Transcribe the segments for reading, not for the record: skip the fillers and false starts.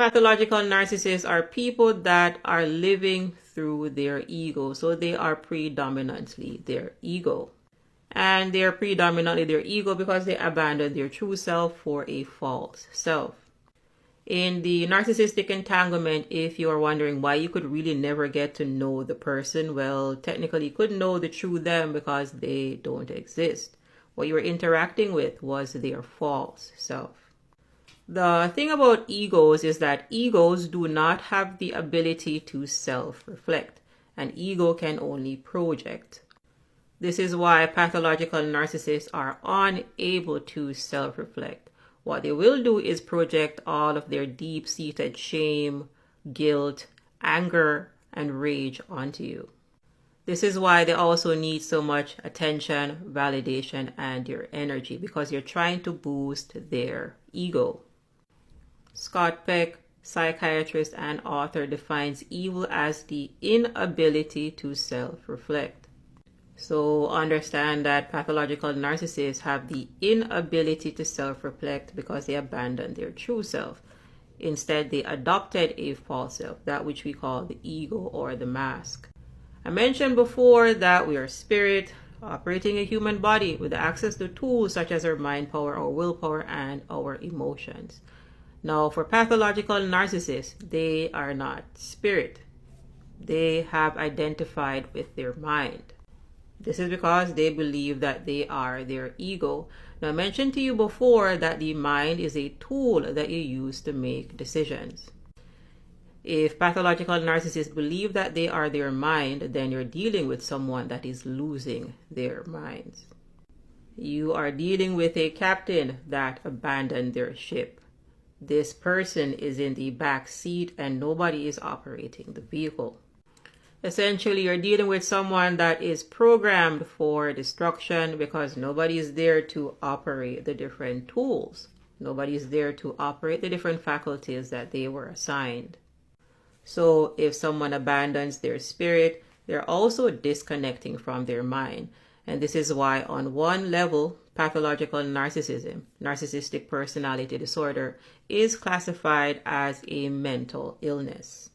Pathological narcissists are people that are living through their ego. So they are predominantly their ego. And they are predominantly their ego because they abandon their true self for a false self. In the narcissistic entanglement, if you are wondering why you could really never get to know the person, well, technically you couldn't know the true them because they don't exist. What you were interacting with was their false self. The thing about egos is that egos do not have the ability to self-reflect. An ego can only project. This is why pathological narcissists are unable to self-reflect. What they will do is project all of their deep-seated shame, guilt, anger, and rage onto you. This is why they also need so much attention, validation, and your energy, because you're trying to boost their ego. Scott Peck, psychiatrist and author, defines evil as the inability to self-reflect. So understand that pathological narcissists have the inability to self-reflect because they abandoned their true self. Instead, they adopted a false self, that which we call the ego or the mask. I mentioned before that we are spirit operating a human body with access to tools such as our mind power, our willpower, and our emotions. Now, for pathological narcissists, they are not spirit. They have identified with their mind. This is because they believe that they are their ego. Now, I mentioned to you before that the mind is a tool that you use to make decisions. If pathological narcissists believe that they are their mind, then you're dealing with someone that is losing their minds. You are dealing with a captain that abandoned their ship. This person is in the back seat and nobody is operating the vehicle. Essentially, you're dealing with someone that is programmed for destruction because nobody is there to operate the different tools. Nobody is there to operate the different faculties that they were assigned. So if someone abandons their spirit, they're also disconnecting from their mind. And this is why on one level, pathological narcissism, narcissistic personality disorder, is classified as a mental illness.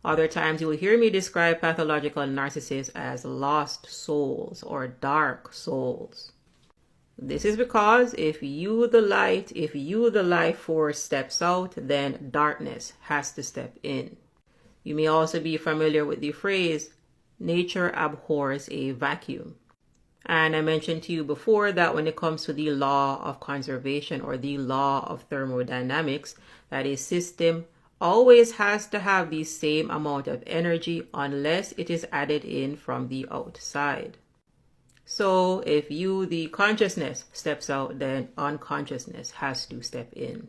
Other times you will hear me describe pathological narcissists as lost souls or dark souls. This is because if you, the life force, steps out, then darkness has to step in. You may also be familiar with the phrase, nature abhors a vacuum. And I mentioned to you before that when it comes to the law of conservation or the law of thermodynamics, that a system always has to have the same amount of energy unless it is added in from the outside. So if you, the consciousness, steps out, then unconsciousness has to step in.